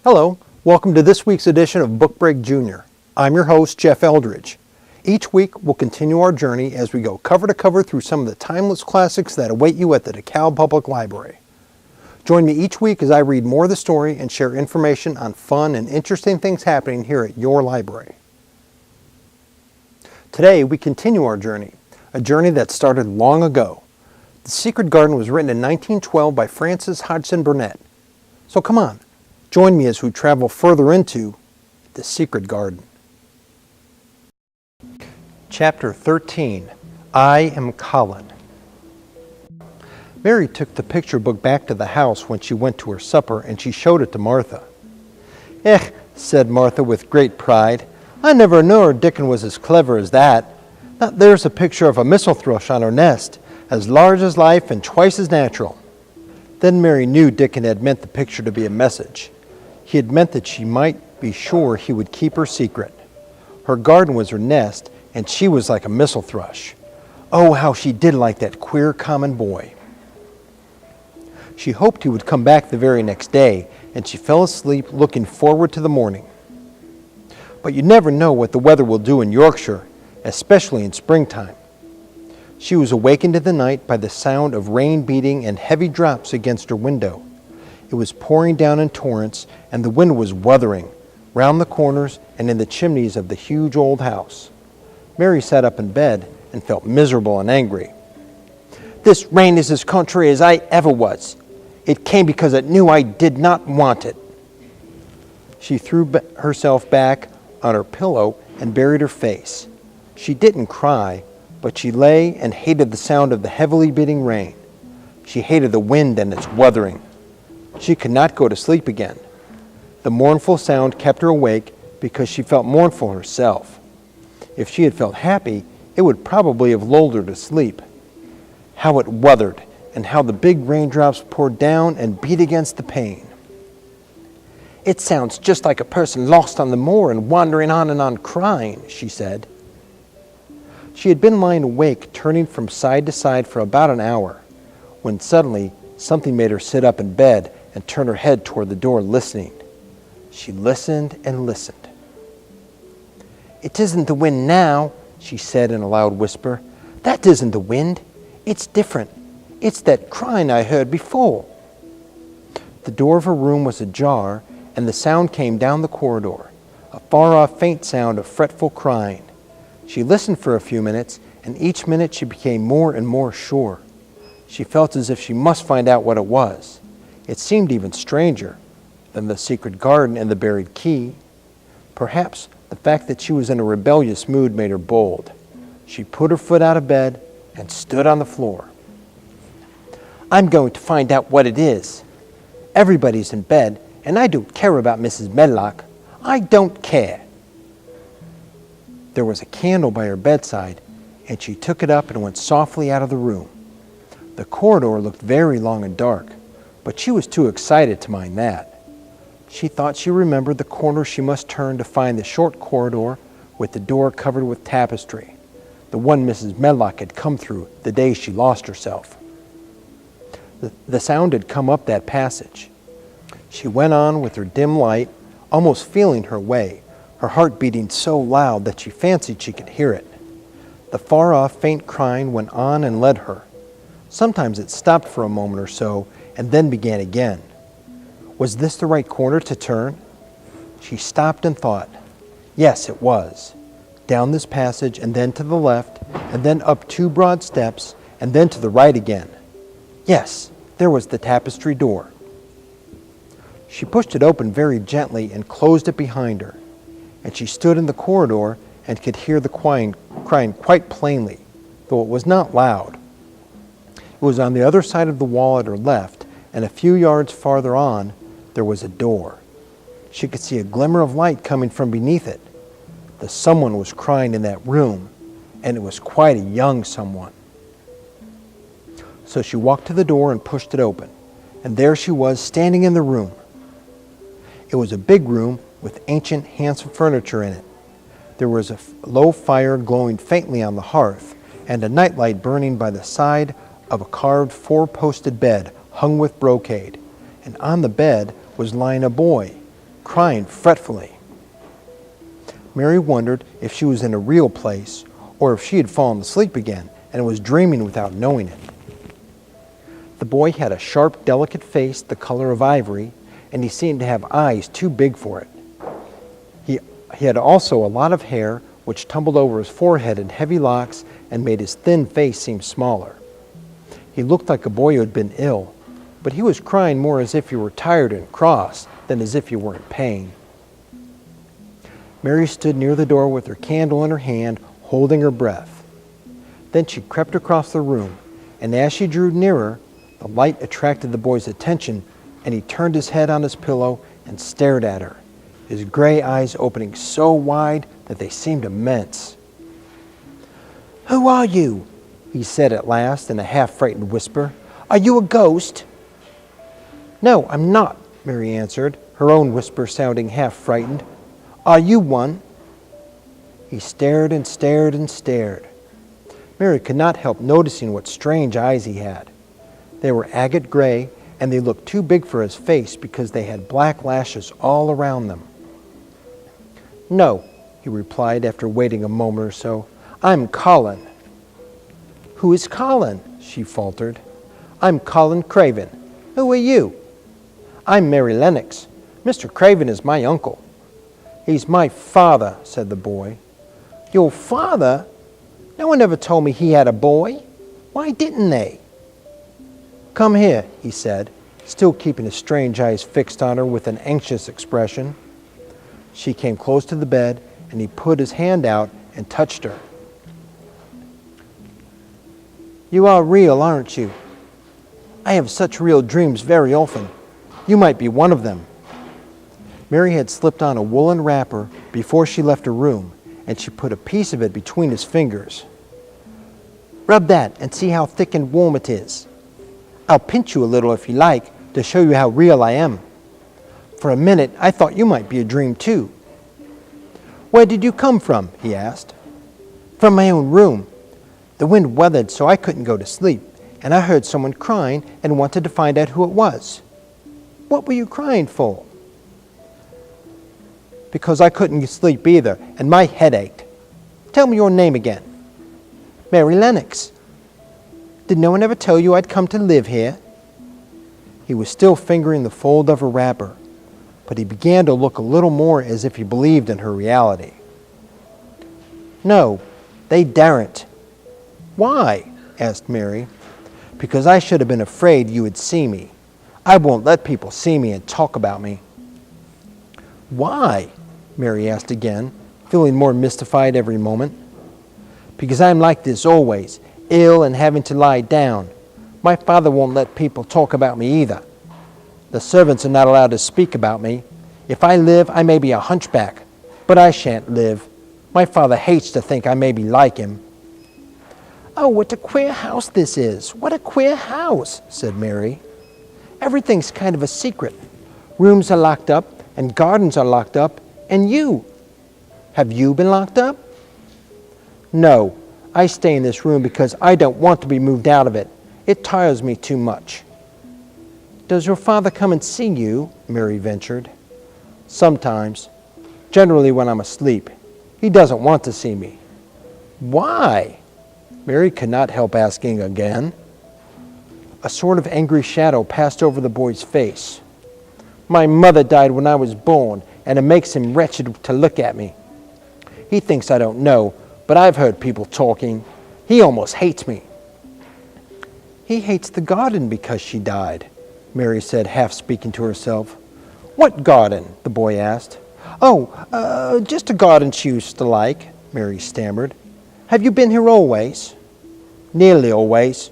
Hello, welcome to this week's edition of BookBreak Jr. I'm your host, Jeff Eldridge. Each week, we'll continue our journey as we go cover to cover through some of the timeless classics that await you at the DeKalb Public Library. Join me each week as I read more of the story and share information on fun and interesting things happening here at your library. Today, we continue our journey, a journey that started long ago. The Secret Garden was written in 1912 by Frances Hodgson Burnett. So come on. Join me as we travel further into The Secret Garden. Chapter 13, I Am Colin. Mary took the picture book back to the house when she went to her supper, and she showed it to Martha. Said Martha with great pride, I never knew Dickon was as clever as that. Now, there's a picture of a missel thrush on her nest, as large as life and twice as natural. Then Mary knew Dickon had meant the picture to be a message. He had meant that she might be sure he would keep her secret. Her garden was her nest, and she was like a missel thrush. Oh, how she did like that queer common boy. She hoped he would come back the very next day, and she fell asleep looking forward to the morning. But you never know what the weather will do in Yorkshire, especially in springtime. She was awakened in the night by the sound of rain beating and heavy drops against her window. It was pouring down in torrents, and the wind was wuthering round the corners and in the chimneys of the huge old house. Mary sat up in bed and felt miserable and angry. This rain is as contrary as I ever was. It came because it knew I did not want it. She threw herself back on her pillow and buried her face. She didn't cry, but she lay and hated the sound of the heavily beating rain. She hated the wind and its wuthering. She could not go to sleep again. The mournful sound kept her awake because she felt mournful herself. If she had felt happy, it would probably have lulled her to sleep. How it wuthered, and how the big raindrops poured down and beat against the pane. It sounds just like a person lost on the moor and wandering on and on crying, she said. She had been lying awake, turning from side to side for about an hour, when suddenly something made her sit up in bed and turn her head toward the door, listening. She listened and listened. It isn't the wind now, she said in a loud whisper. That isn't the wind. It's different. It's that crying I heard before. The door of her room was ajar, and the sound came down the corridor, a far-off faint sound of fretful crying. She listened for a few minutes, and each minute she became more and more sure. She felt as if she must find out what it was. It seemed even stranger than the secret garden and the buried key. Perhaps the fact that she was in a rebellious mood made her bold. She put her foot out of bed and stood on the floor. I'm going to find out what it is. Everybody's in bed, and I don't care about Mrs. Medlock. I don't care. There was a candle by her bedside, and she took it up and went softly out of the room. The corridor looked very long and dark, but she was too excited to mind that. She thought she remembered the corner she must turn to find the short corridor with the door covered with tapestry, the one Mrs. Medlock had come through the day she lost herself. The sound had come up that passage. She went on with her dim light, almost feeling her way, her heart beating so loud that she fancied she could hear it. The far-off faint crying went on and led her. Sometimes it stopped for a moment or so and then began again. Was this the right corner to turn? She stopped and thought. Yes, it was. Down this passage and then to the left, and then up 2 broad steps, and then to the right again. Yes, there was the tapestry door. She pushed it open very gently and closed it behind her, and she stood in the corridor and could hear the crying quite plainly, though it was not loud. It was on the other side of the wall at her left, and a few yards farther on, there was a door. She could see a glimmer of light coming from beneath it. Someone was crying in that room, and it was quite a young someone. So she walked to the door and pushed it open, and there she was standing in the room. It was a big room with ancient, handsome furniture in it. There was a low fire glowing faintly on the hearth, and a nightlight burning by the side of a carved four-posted bed hung with brocade, and on the bed was lying a boy, crying fretfully. Mary wondered if she was in a real place, or if she had fallen asleep again and was dreaming without knowing it. The boy had a sharp, delicate face the color of ivory, and he seemed to have eyes too big for it. He had also a lot of hair, which tumbled over his forehead in heavy locks and made his thin face seem smaller. He looked like a boy who had been ill, but he was crying more as if he were tired and cross than as if he were in pain. Mary stood near the door with her candle in her hand, holding her breath. Then she crept across the room, and as she drew nearer, the light attracted the boy's attention, and he turned his head on his pillow and stared at her, his gray eyes opening so wide that they seemed immense. "Who are you?" he said at last in a half-frightened whisper. "Are you a ghost?" "No, I'm not," Mary answered, her own whisper sounding half-frightened. "Are you one?" He stared and stared and stared. Mary could not help noticing what strange eyes he had. They were agate gray, and they looked too big for his face because they had black lashes all around them. "No," he replied after waiting a moment or so. "I'm Colin." "Who is Colin?" she faltered. "I'm Colin Craven. Who are you?" "I'm Mary Lennox. Mr. Craven is my uncle." "He's my father," said the boy. "Your father? No one ever told me he had a boy. Why didn't they?" "Come here," he said, still keeping his strange eyes fixed on her with an anxious expression. She came close to the bed, and he put his hand out and touched her. "You are real, aren't you? I have such real dreams very often. You might be one of them." Mary had slipped on a woolen wrapper before she left her room, and she put a piece of it between his fingers. "Rub that and see how thick and warm it is. I'll pinch you a little if you like, to show you how real I am. For a minute, I thought you might be a dream too." "Where did you come from?" he asked. "From my own room. The wind weathered so I couldn't go to sleep, and I heard someone crying and wanted to find out who it was." "What were you crying for?" "Because I couldn't sleep either, and my head ached. Tell me your name again." "Mary Lennox." "Did no one ever tell you I'd come to live here?" He was still fingering the fold of her wrapper, but he began to look a little more as if he believed in her reality. "No, they daren't." "Why?" asked Mary. "Because I should have been afraid you would see me. I won't let people see me and talk about me." "Why?" Mary asked again, feeling more mystified every moment. "Because I'm like this always, ill and having to lie down. My father won't let people talk about me either. The servants are not allowed to speak about me. If I live, I may be a hunchback, but I shan't live. My father hates to think I may be like him." "Oh, what a queer house this is. What a queer house," said Mary. "Everything's kind of a secret. Rooms are locked up, and gardens are locked up, and you. Have you been locked up?" "No, I stay in this room because I don't want to be moved out of it. It tires me too much." "Does your father come and see you?" Mary ventured. "Sometimes. Generally when I'm asleep. He doesn't want to see me." "Why?" Mary could not help asking again. A sort of angry shadow passed over the boy's face. "My mother died when I was born, and it makes him wretched to look at me. He thinks I don't know, but I've heard people talking. He almost hates me." He hates the garden because she died, Mary said, half speaking to herself. What garden? The boy asked. Oh, just a garden she used to like, Mary stammered. Have you been here always? Nearly always.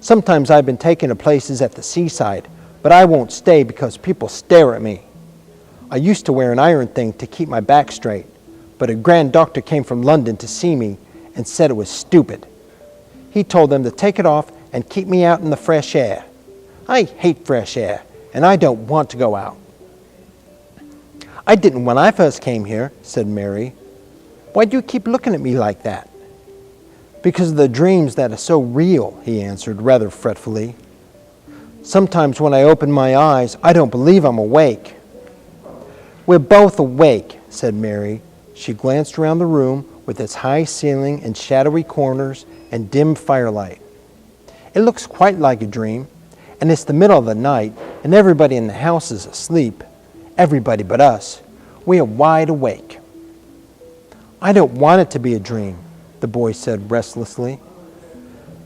Sometimes I've been taken to places at the seaside, but I won't stay because people stare at me. I used to wear an iron thing to keep my back straight, but a grand doctor came from London to see me and said it was stupid. He told them to take it off and keep me out in the fresh air. I hate fresh air, and I don't want to go out. I didn't when I first came here, said Mary. Why do you keep looking at me like that? Because of the dreams that are so real, he answered rather fretfully. Sometimes when I open my eyes, I don't believe I'm awake. We're both awake, said Mary. She glanced around the room with its high ceiling and shadowy corners and dim firelight. It looks quite like a dream, and it's the middle of the night, and everybody in the house is asleep. Everybody but us. We are wide awake. I don't want it to be a dream, the boy said restlessly.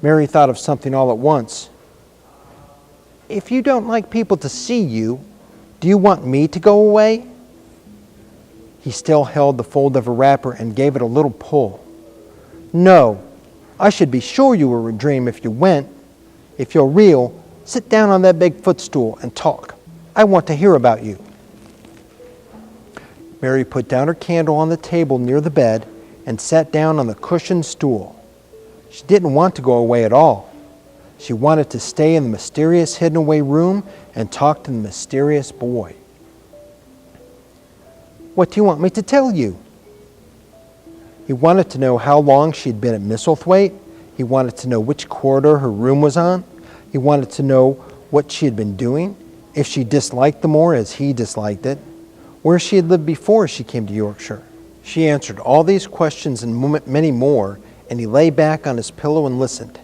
Mary thought of something all at once. If you don't like people to see you, do you want me to go away? He still held the fold of a wrapper and gave it a little pull. No, I should be sure you were a dream if you went. If you're real, sit down on that big footstool and talk. I want to hear about you. Mary put down her candle on the table near the bed and sat down on the cushioned stool. She didn't want to go away at all. She wanted to stay in the mysterious hidden away room and talk to the mysterious boy. What do you want me to tell you? He wanted to know how long she'd been at Misselthwaite. He wanted to know which corridor her room was on. He wanted to know what she had been doing, if she disliked the moor as he disliked it, where she had lived before she came to Yorkshire. She answered all these questions and many more, and he lay back on his pillow and listened.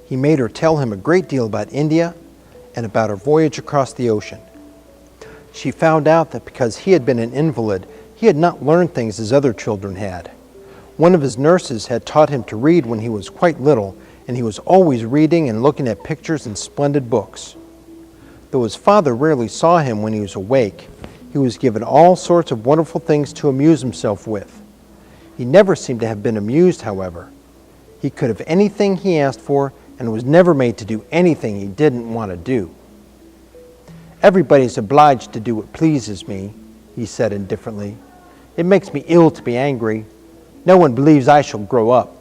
He made her tell him a great deal about India and about her voyage across the ocean. She found out that because he had been an invalid, he had not learned things as other children had. One of his nurses had taught him to read when he was quite little, and he was always reading and looking at pictures and splendid books. Though his father rarely saw him when he was awake, he was given all sorts of wonderful things to amuse himself with. He never seemed to have been amused, however. He could have anything he asked for and was never made to do anything he didn't want to do. Everybody's obliged to do what pleases me, he said indifferently. It makes me ill to be angry. No one believes I shall grow up.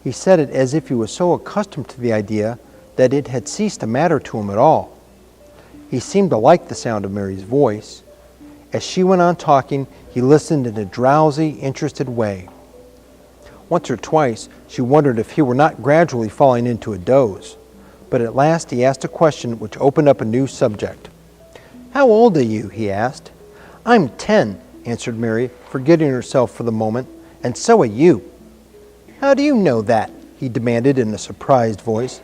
He said it as if he was so accustomed to the idea that it had ceased to matter to him at all. He seemed to like the sound of Mary's voice. As she went on talking, he listened in a drowsy, interested way. Once or twice, she wondered if he were not gradually falling into a doze. But at last he asked a question which opened up a new subject. How old are you? He asked. I'm 10, answered Mary, forgetting herself for the moment, and so are you. How do you know that? He demanded in a surprised voice.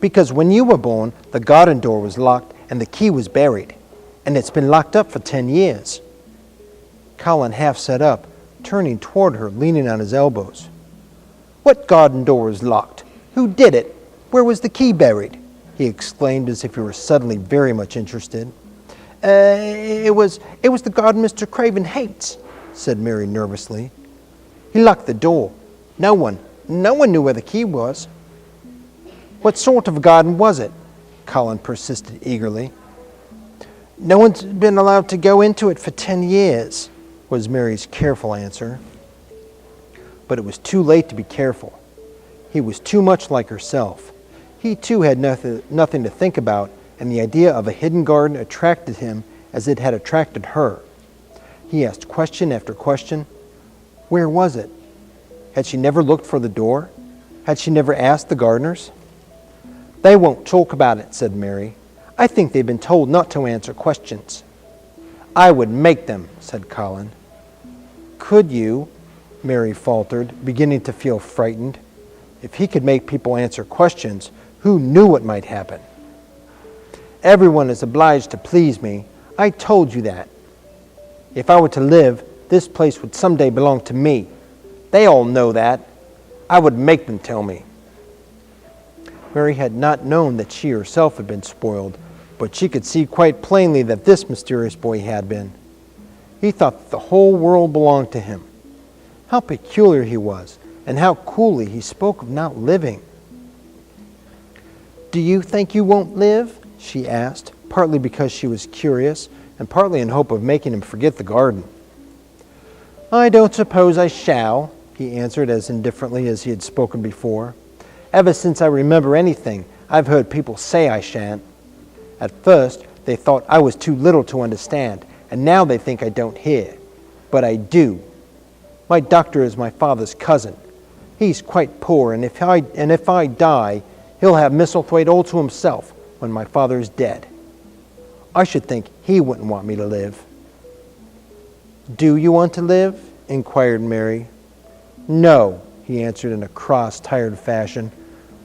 Because when you were born, the garden door was locked and the key was buried, and it's been locked up for 10 years. Colin half sat up, turning toward her, leaning on his elbows. What garden door was locked? Who did it? Where was the key buried? He exclaimed as if he were suddenly very much interested. It was the garden Mr. Craven hates, said Mary nervously. He locked the door. No one knew where the key was. What sort of garden was it? Colin persisted eagerly. No one's been allowed to go into it for 10 years, was Mary's careful answer. But it was too late to be careful. He was too much like herself. He too had nothing to think about, and the idea of a hidden garden attracted him as it had attracted her. He asked question after question. Where was it? Had she never looked for the door? Had she never asked the gardeners? They won't talk about it, said Mary. I think they've been told not to answer questions. I would make them, said Colin. Could you? Mary faltered, beginning to feel frightened. If he could make people answer questions, who knew what might happen? Everyone is obliged to please me. I told you that. If I were to live, this place would someday belong to me. They all know that. I would make them tell me. Mary had not known that she herself had been spoiled, but she could see quite plainly that this mysterious boy had been. He thought that the whole world belonged to him. How peculiar he was, and how coolly he spoke of not living. "Do you think you won't live?" she asked, partly because she was curious, and partly in hope of making him forget the garden. "I don't suppose I shall," he answered as indifferently as he had spoken before. "Ever since I remember anything, I've heard people say I shan't. At first, they thought I was too little to understand, and now they think I don't hear. But I do. My doctor is my father's cousin. He's quite poor, and if I die, he'll have Misselthwaite all to himself when my father is dead. I should think he wouldn't want me to live." "Do you want to live?" inquired Mary. "No," he answered in a cross, tired fashion,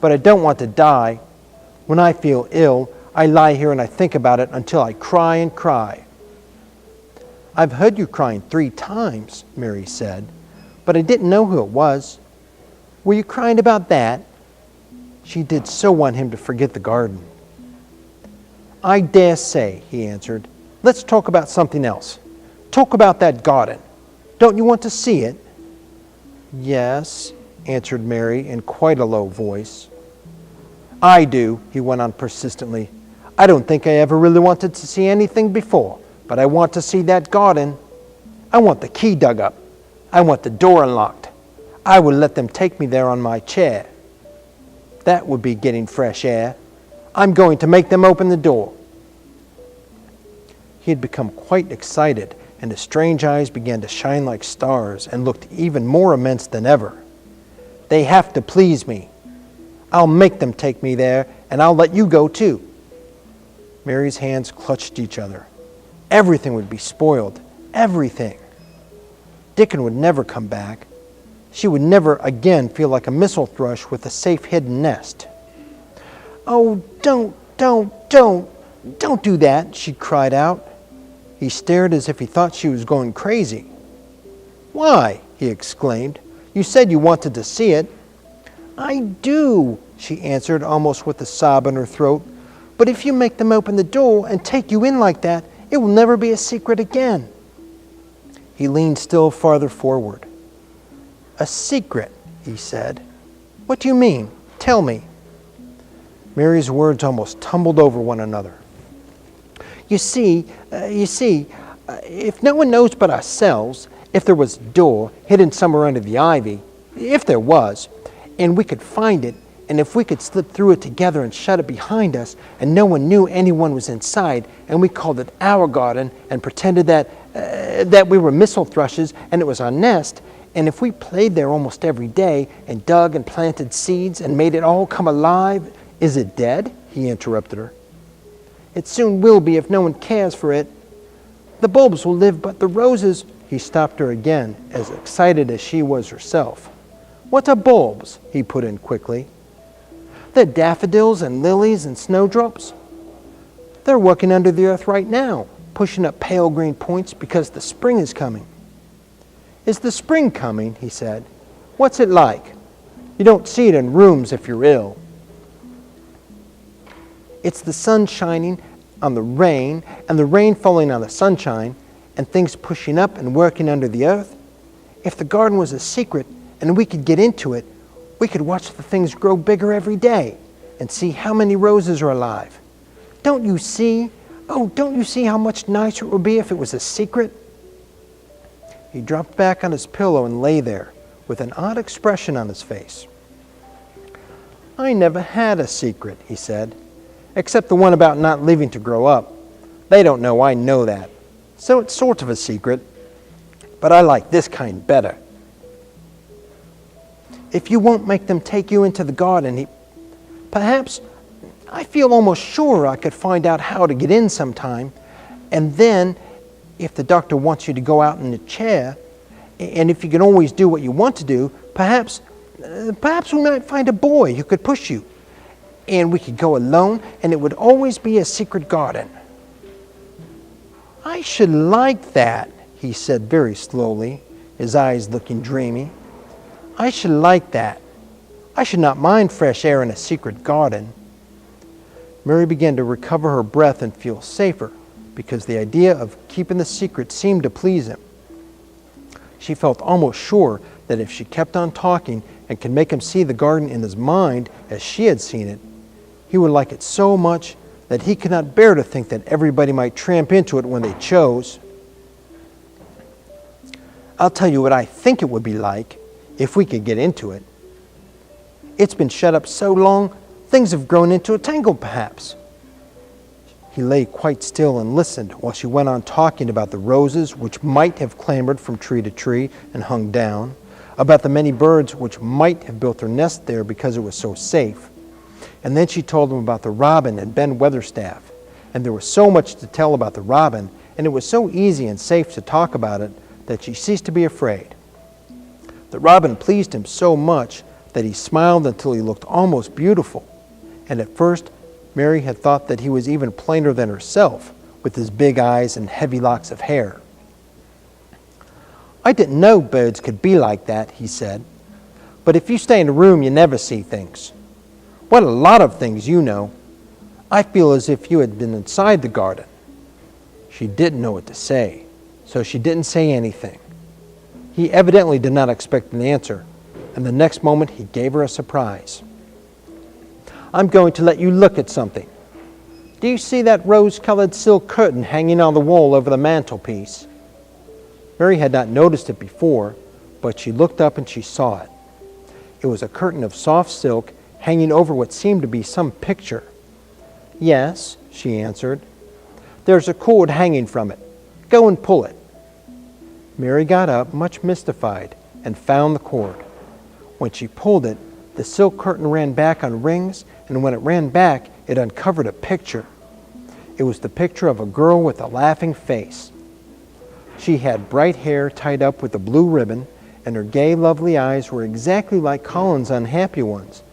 "but I don't want to die. When I feel ill, I lie here and I think about it until I cry and cry." "I've heard you crying 3 times, Mary said, "but I didn't know who it was. Were you crying about that?" She did so want him to forget the garden. "I dare say," he answered. "Let's talk about something else. Talk about that garden. Don't you want to see it?" "Yes," answered Mary in quite a low voice. "I do," he went on persistently. "I don't think I ever really wanted to see anything before, but I want to see that garden. I want the key dug up. I want the door unlocked. I will let them take me there on my chair. That would be getting fresh air. I'm going to make them open the door." He had become quite excited, and his strange eyes began to shine like stars and looked even more immense than ever. "They have to please me. I'll make them take me there, and I'll let you go too." Mary's hands clutched each other. Everything would be spoiled. Everything. Dickon would never come back. She would never again feel like a missel thrush with a safe hidden nest. "Oh, don't do that," she cried out. He stared as if he thought she was going crazy. "Why?" he exclaimed. "You said you wanted to see it." "I do," she answered, almost with a sob in her throat. "But if you make them open the door and take you in like that, it will never be a secret again." He leaned still farther forward. "A secret," he said. "What do you mean? Tell me." Mary's words almost tumbled over one another. You see, if no one knows but ourselves, if there was a door hidden somewhere under the ivy, if there was, and we could find it, and if we could slip through it together and shut it behind us, and no one knew anyone was inside, and we called it our garden and pretended that we were missel thrushes and it was our nest, and if we played there almost every day and dug and planted seeds and made it all come alive—" "Is it dead?" he interrupted her. "It soon will be if no one cares for it. The bulbs will live, but the roses—" He stopped her again, as excited as she was herself. "What are bulbs?" he put in quickly. "They're daffodils and lilies and snowdrops. They're working under the earth right now, pushing up pale green points because the spring is coming." "Is the spring coming?" he said. "What's it like? You don't see it in rooms if you're ill." "It's the sun shining on the rain, and the rain falling on the sunshine, and things pushing up and working under the earth. If the garden was a secret and we could get into it, we could watch the things grow bigger every day and see how many roses are alive. Don't you see? Oh, don't you see how much nicer it would be if it was a secret?" He dropped back on his pillow and lay there with an odd expression on his face. "I never had a secret," he said, "except the one about not leaving to grow up. They don't know I know that, so it's sort of a secret. But I like this kind better. If you won't make them take you into the garden, perhaps, I feel almost sure I could find out how to get in sometime, and then, if the doctor wants you to go out in a chair, and if you can always do what you want to do, perhaps we might find a boy who could push you, and we could go alone, and it would always be a secret garden." "I should like that," he said very slowly, his eyes looking dreamy. "I should like that. I should not mind fresh air in a secret garden." Mary began to recover her breath and feel safer, because the idea of keeping the secret seemed to please him. She felt almost sure that if she kept on talking and could make him see the garden in his mind as she had seen it, he would like it so much that he could not bear to think that everybody might tramp into it when they chose. "I'll tell you what I think it would be like if we could get into it. It's been shut up so long, things have grown into a tangle perhaps." He lay quite still and listened while she went on talking about the roses which might have clambered from tree to tree and hung down, about the many birds which might have built their nest there because it was so safe. And then she told him about the robin and Ben Weatherstaff, and there was so much to tell about the robin, and it was so easy and safe to talk about it that she ceased to be afraid. The robin pleased him so much that he smiled until he looked almost beautiful, and at first Mary had thought that he was even plainer than herself, with his big eyes and heavy locks of hair. "I didn't know birds could be like that," he said. "But if you stay in a room, you never see things. What a lot of things you know. I feel as if you had been inside the garden." She didn't know what to say, so she didn't say anything. He evidently did not expect an answer, and the next moment he gave her a surprise. "I'm going to let you look at something. Do you see that rose-colored silk curtain hanging on the wall over the mantelpiece?" Mary had not noticed it before, but she looked up and she saw it. It was a curtain of soft silk hanging over what seemed to be some picture. "Yes," she answered. "There's a cord hanging from it. Go and pull it." Mary got up, much mystified, and found the cord. When she pulled it, the silk curtain ran back on rings, and when it ran back, it uncovered a picture. It was the picture of a girl with a laughing face. She had bright hair tied up with a blue ribbon, and her gay, lovely eyes were exactly like Colin's unhappy ones,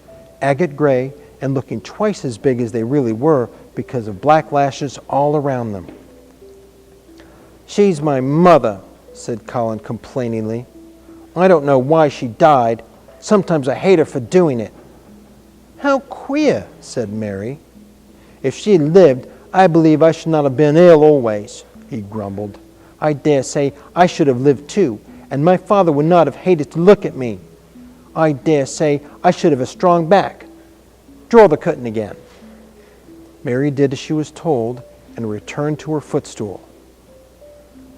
agate gray and looking twice as big as they really were because of black lashes all around them. "She's my mother," said Colin complainingly. "I don't know why she died. Sometimes I hate her for doing it." "How queer," said Mary. "If she had lived, I believe I should not have been ill always," he grumbled. "I dare say I should have lived too, and my father would not have hated to look at me. I dare say I should have a strong back. Draw the curtain again." Mary did as she was told and returned to her footstool.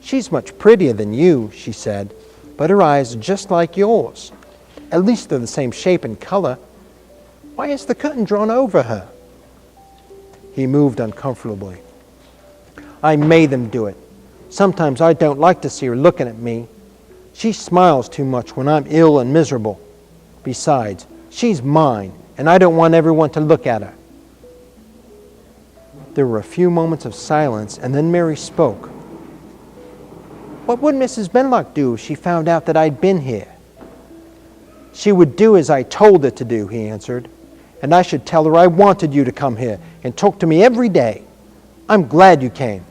"She's much prettier than you," she said, "but her eyes are just like yours. At least they're the same shape and color. Why is the curtain drawn over her?" He moved uncomfortably. "I made them do it. Sometimes I don't like to see her looking at me. She smiles too much when I'm ill and miserable. Besides, she's mine, and I don't want everyone to look at her." There were a few moments of silence, and then Mary spoke. "What would Mrs. Benlock do if she found out that I'd been here?" "She would do as I told her to do," he answered. "And I should tell her I wanted you to come here and talk to me every day. I'm glad you came."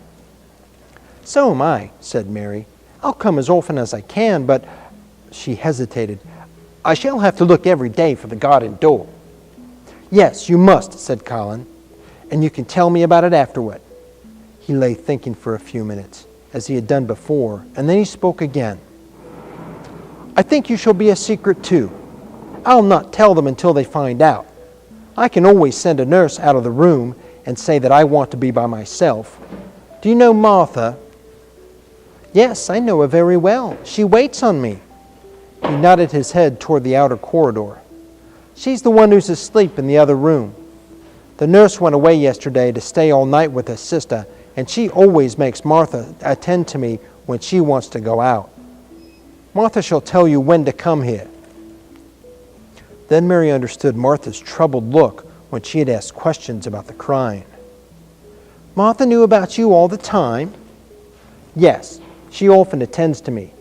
"So am I," said Mary. "I'll come as often as I can, but—" She hesitated. "I shall have to look every day for the garden door." "Yes, you must," said Colin. "And you can tell me about it afterward." He lay thinking for a few minutes, as he had done before, and then he spoke again. "I think you shall be a secret too. I'll not tell them until they find out. I can always send a nurse out of the room and say that I want to be by myself. Do you know Martha?" "Yes, I know her very well. She waits on me." He nodded his head toward the outer corridor. "She's the one who's asleep in the other room. The nurse went away yesterday to stay all night with her sister, and she always makes Martha attend to me when she wants to go out. Martha shall tell you when to come here." Then Mary understood Martha's troubled look when she had asked questions about the crying. "Martha knew about you all the time?" "Yes, she often attends to me.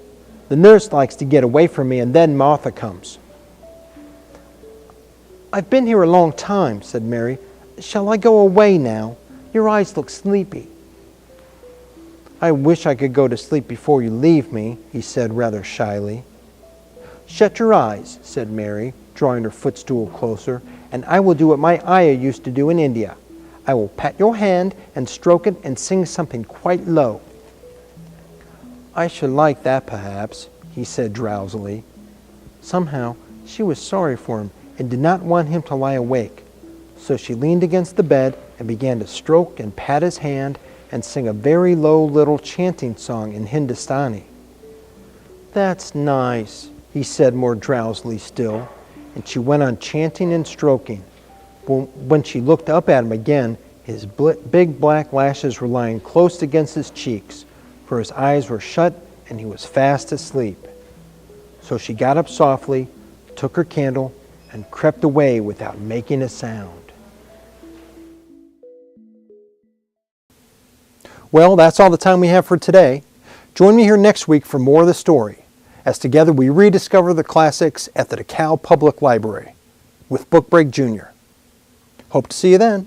The nurse likes to get away from me, and then Martha comes." "I've been here a long time," said Mary. "Shall I go away now? Your eyes look sleepy." "I wish I could go to sleep before you leave me," he said rather shyly. "Shut your eyes," said Mary, drawing her footstool closer, "and I will do what my ayah used to do in India. I will pat your hand and stroke it and sing something quite low." "I should like that, perhaps," he said drowsily. Somehow, she was sorry for him and did not want him to lie awake. So she leaned against the bed and began to stroke and pat his hand and sing a very low little chanting song in Hindustani. "That's nice," he said more drowsily still, and she went on chanting and stroking. When she looked up at him again, his big black lashes were lying close against his cheeks, for his eyes were shut and he was fast asleep. So she got up softly, took her candle, and crept away without making a sound. Well, that's all the time we have for today. Join me here next week for more of the story, as together we rediscover the classics at the DeKalb Public Library with BookBreak Jr. Hope to see you then.